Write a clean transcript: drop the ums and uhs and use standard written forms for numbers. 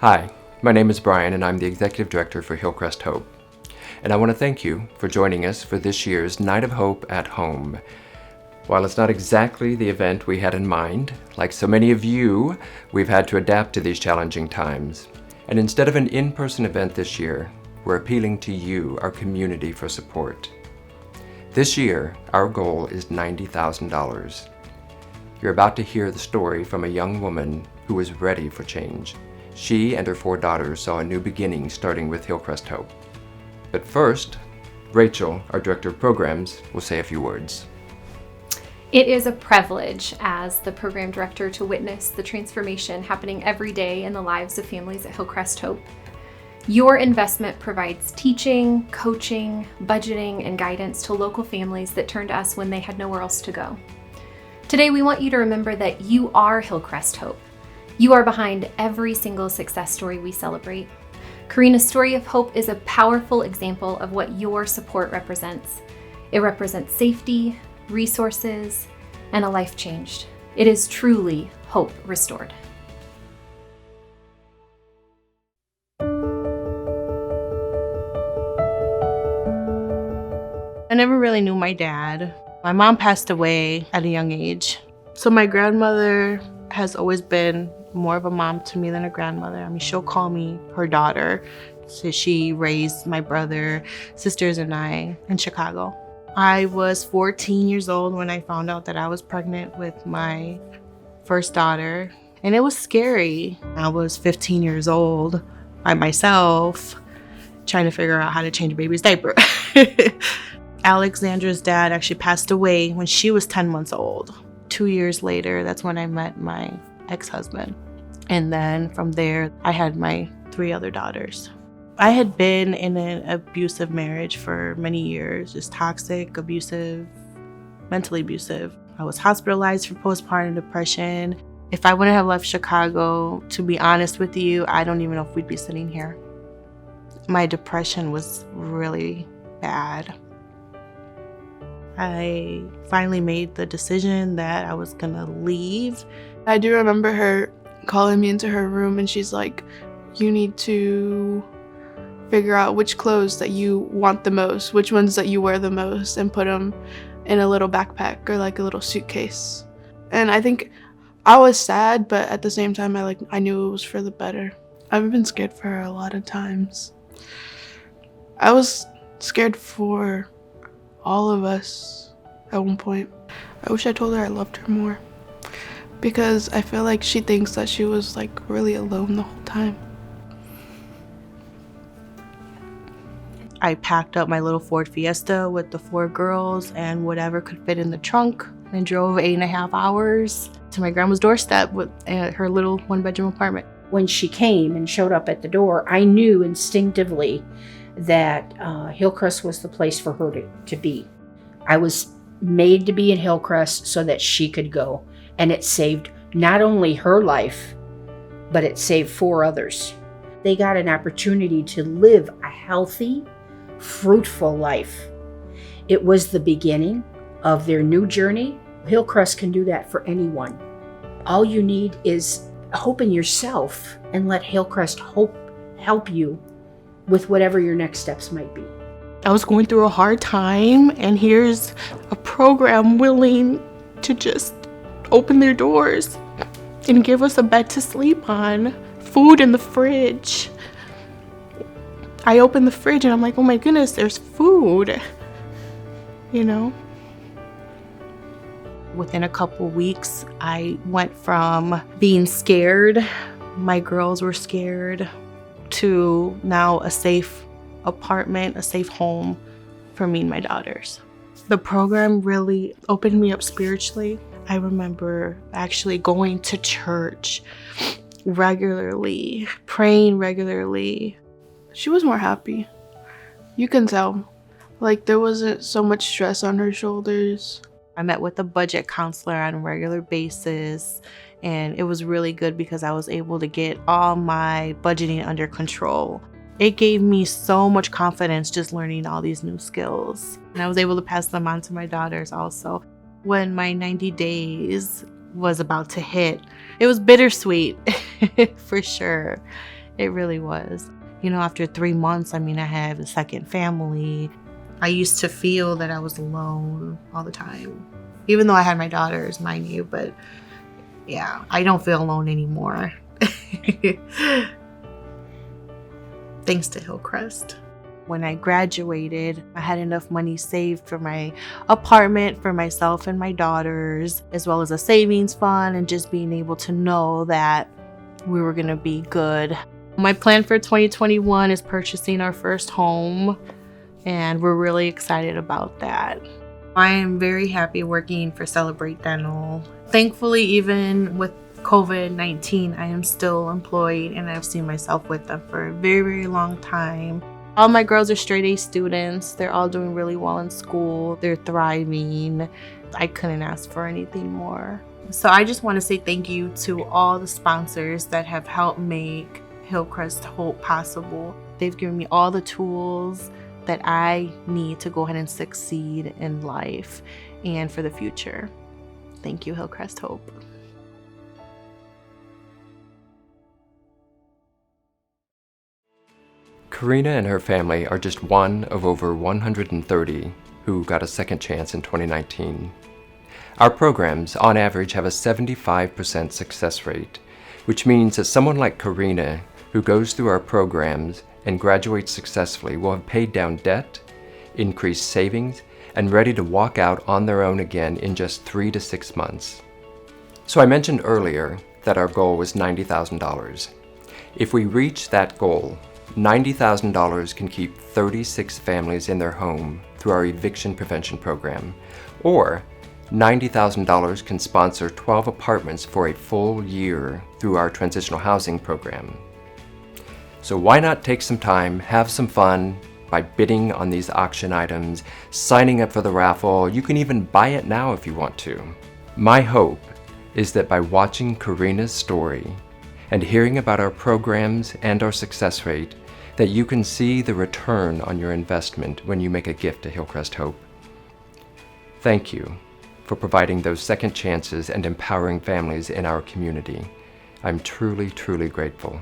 Hi, my name is Brian and I'm the Executive Director for Hillcrest Hope. And I want to thank you for joining us for this year's Night of Hope at Home. While it's not exactly the event we had in mind, like so many of you, we've had to adapt to these challenging times. And instead of an in-person event this year, we're appealing to you, our community, for support. This year, our goal is $90,000. You're about to hear the story from a young woman who is ready for change. She and her 4 daughters saw a new beginning starting with Hillcrest Hope. But first, Rachel, our Director of Programs, will say a few words. It is a privilege as the Program Director to witness the transformation happening every day in the lives of families at Hillcrest Hope. Your investment provides teaching, coaching, budgeting, and guidance to local families that turn to us when they had nowhere else to go. Today, we want you to remember that you are Hillcrest Hope. You are behind every single success story we celebrate. Carina's story of hope is a powerful example of what your support represents. It represents safety, resources, and a life changed. It is truly hope restored. I never really knew my dad. My mom passed away at a young age. So my grandmother has always been more of a mom to me than a grandmother. I mean, she'll call me her daughter. So she raised my brother, sisters, and I in Chicago. I was 14 years old when I found out that I was pregnant with my first daughter, and it was scary. I was 15 years old by myself, trying to figure out how to change a baby's diaper. Alexandra's dad actually passed away when she was 10 months old. 2 years later, that's when I met my ex-husband. And then from there, I had my 3 other daughters. I had been in an abusive marriage for many years, just toxic, abusive, mentally abusive. I was hospitalized for postpartum depression. If I wouldn't have left Chicago, to be honest with you, I don't even know if we'd be sitting here. My depression was really bad. I finally made the decision that I was gonna leave. I do remember her calling me into her room and she's like, you need to figure out which clothes that you want the most, which ones that you wear the most, and put them in a little backpack or like a little suitcase. And I think I was sad, but at the same time, I knew it was for the better. I've been scared for her a lot of times. I was scared for all of us at one point. I wish I told her I loved her more, because I feel like she thinks that she was like really alone the whole time. I packed up my little Ford Fiesta with the 4 girls and whatever could fit in the trunk and drove 8.5 hours to my grandma's doorstep with her little 1-bedroom apartment. When she came and showed up at the door, I knew instinctively that Hillcrest was the place for her to be. I was made to be in Hillcrest so that she could go. And it saved not only her life, but it saved 4 others. They got an opportunity to live a healthy, fruitful life. It was the beginning of their new journey. Hillcrest can do that for anyone. All you need is hope in yourself and let Hillcrest help you with whatever your next steps might be. I was going through a hard time, and here's a program willing to just open their doors and give us a bed to sleep on, food in the fridge. I opened the fridge and I'm like, oh my goodness, there's food, you know? Within a couple weeks, I went from being scared, my girls were scared, to now a safe apartment, a safe home for me and my daughters. The program really opened me up spiritually. I remember actually going to church regularly, praying regularly. She was more happy. You can tell. Like, there wasn't so much stress on her shoulders. I met with a budget counselor on a regular basis, and it was really good because I was able to get all my budgeting under control. It gave me so much confidence just learning all these new skills. And I was able to pass them on to my daughters also. When my 90 days was about to hit, it was bittersweet for sure. It really was. After 3 months, I have a second family. I used to feel that I was alone all the time, even though I had my daughters, mind you, but yeah, I don't feel alone anymore. Thanks to Hillcrest. When I graduated, I had enough money saved for my apartment, for myself and my daughters, as well as a savings fund, and just being able to know that we were going to be good. My plan for 2021 is purchasing our first home, and we're really excited about that. I am very happy working for Celebrate Dental. Thankfully, even with COVID-19, I am still employed, and I've seen myself with them for a very, very long time. All my girls are straight A students. They're all doing really well in school. They're thriving. I couldn't ask for anything more. So I just want to say thank you to all the sponsors that have helped make Hillcrest Hope possible. They've given me all the tools that I need to go ahead and succeed in life and for the future. Thank you, Hillcrest Hope. Carina and her family are just one of over 130 who got a second chance in 2019. Our programs, on average, have a 75% success rate, which means that someone like Carina, who goes through our programs and graduates successfully, will have paid down debt, increased savings, and ready to walk out on their own again in just 3 to 6 months. So I mentioned earlier that our goal was $90,000. If we reach that goal, $90,000 can keep 36 families in their home through our eviction prevention program, or $90,000 can sponsor 12 apartments for a full year through our transitional housing program. So why not take some time, have some fun by bidding on these auction items, signing up for the raffle. You can even buy it now if you want to. My hope is that by watching Carina's story and hearing about our programs and our success rate, that you can see the return on your investment when you make a gift to Hillcrest Hope. Thank you for providing those second chances and empowering families in our community. I'm truly, truly grateful.